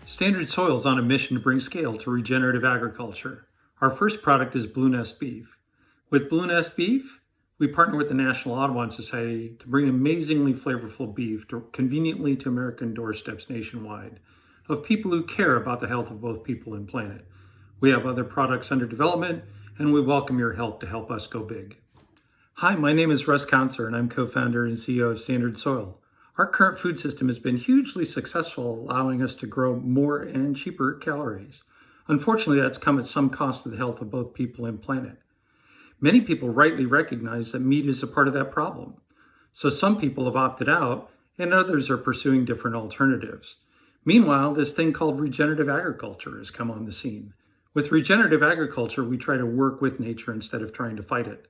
Standard Soil is on a mission to bring scale to regenerative agriculture. Our first product is Blue Nest Beef. With Blue Nest Beef, we partner with the National Audubon Society to bring amazingly flavorful beef conveniently to American doorsteps nationwide of people who care about the health of both people and planet. We have other products under development, and we welcome your help to help us go big. Hi, my name is Russ, and I'm co-founder and CEO of Standard Soil. Our current food system has been hugely successful, allowing us to grow more and cheaper calories. Unfortunately, that's come at some cost to the health of both people and planet. Many people rightly recognize that meat is a part of that problem. So some people have opted out and others are pursuing different alternatives. Meanwhile, this thing called regenerative agriculture has come on the scene. With regenerative agriculture, we try to work with nature instead of trying to fight it.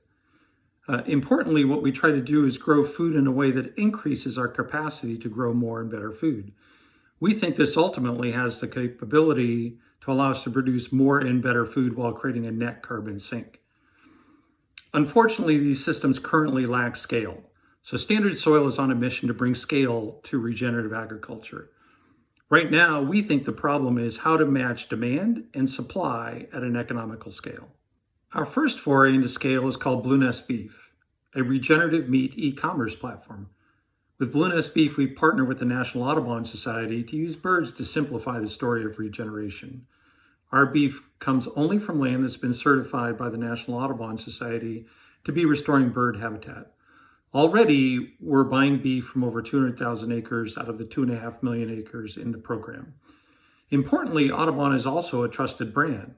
Importantly, what we try to do is grow food in a way that increases our capacity to grow more and better food. We think this ultimately has the capability to allow us to produce more and better food while creating a net carbon sink. Unfortunately, these systems currently lack scale. So Standard Soil is on a mission to bring scale to regenerative agriculture. Right now, we think the problem is how to match demand and supply at an economical scale. Our first foray into scale is called Blue Nest Beef, a regenerative meat e-commerce platform. With Blue Nest Beef, we partner with the National Audubon Society to use birds to simplify the story of regeneration. Our beef comes only from land that's been certified by the National Audubon Society to be restoring bird habitat. Already, we're buying beef from over 200,000 acres out of the 2.5 million acres in the program. Importantly, Audubon is also a trusted brand.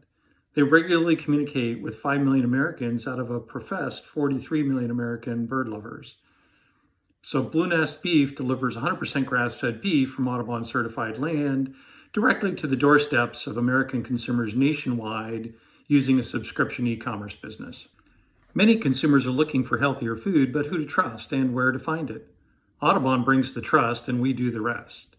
They regularly communicate with 5 million Americans out of a professed 43 million American bird lovers. So Blue Nest Beef delivers 100% grass-fed beef from Audubon certified land directly to the doorsteps of American consumers nationwide using a subscription e-commerce business. Many consumers are looking for healthier food, but who to trust and where to find it. Audubon brings the trust and we do the rest.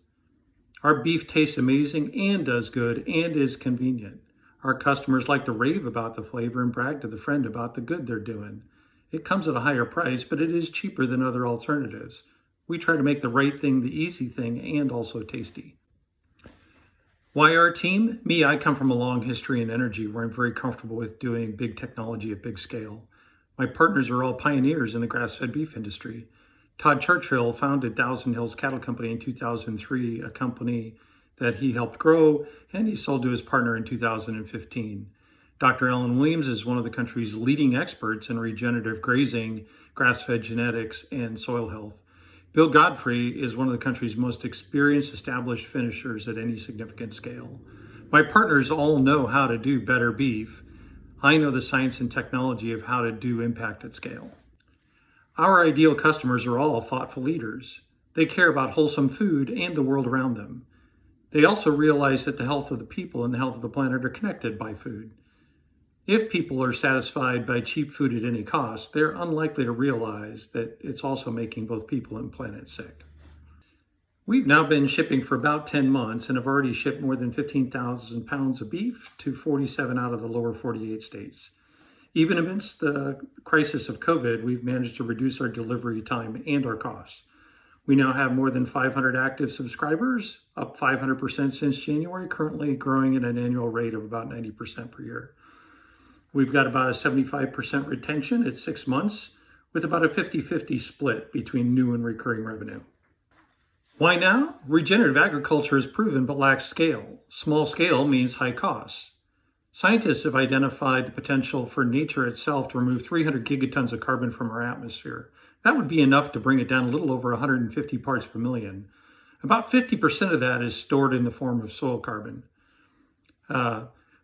Our beef tastes amazing and does good and is convenient. Our customers like to rave about the flavor and brag to the friend about the good they're doing. It comes at a higher price, but it is cheaper than other alternatives. We try to make the right thing the easy thing and also tasty. Why our team? Me, I come from a long history in energy where I'm very comfortable with doing big technology at big scale. My partners are all pioneers in the grass-fed beef industry. Todd Churchill founded Thousand Hills Cattle Company in 2003, a company that he helped grow, and he sold to his partner in 2015. Dr. Ellen Williams is one of the country's leading experts in regenerative grazing, grass-fed genetics, and soil health. Bill Godfrey is one of the country's most experienced established finishers at any significant scale. My partners all know how to do better beef. I know the science and technology of how to do impact at scale. Our ideal customers are all thoughtful eaters. They care about wholesome food and the world around them. They also realize that the health of the people and the health of the planet are connected by food. If people are satisfied by cheap food at any cost, they're unlikely to realize that it's also making both people and planet sick. We've now been shipping for about 10 months and have already shipped more than 15,000 pounds of beef to 47 out of the lower 48 states. Even amidst the crisis of COVID, we've managed to reduce our delivery time and our costs. We now have more than 500 active subscribers, up 500% since January, currently growing at an annual rate of about 90% per year. We've got about a 75% retention at 6 months, with about a 50-50 split between new and recurring revenue. Why now? Regenerative agriculture is proven but lacks scale. Small scale means high costs. Scientists have identified the potential for nature itself to remove 300 gigatons of carbon from our atmosphere. That would be enough to bring it down a little over 150 parts per million. About 50% of that is stored in the form of soil carbon.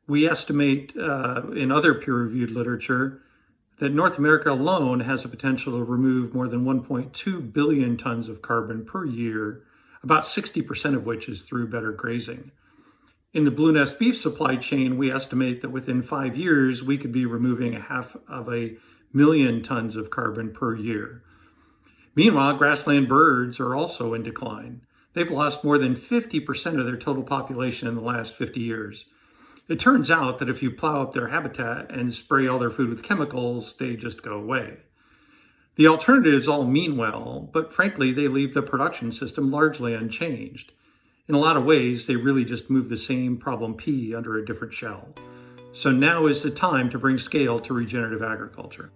We estimate in other peer-reviewed literature that North America alone has a potential to remove more than 1.2 billion tons of carbon per year, about 60% of which is through better grazing. In the Blue Nest beef supply chain, we estimate that within 5 years, we could be removing 500,000 tons of carbon per year. Meanwhile, grassland birds are also in decline. They've lost more than 50% of their total population in the last 50 years. It turns out that if you plow up their habitat and spray all their food with chemicals, they just go away. The alternatives all mean well, but frankly, they leave the production system largely unchanged. In a lot of ways, they really just move the same problem P under a different shell. So now is the time to bring scale to regenerative agriculture.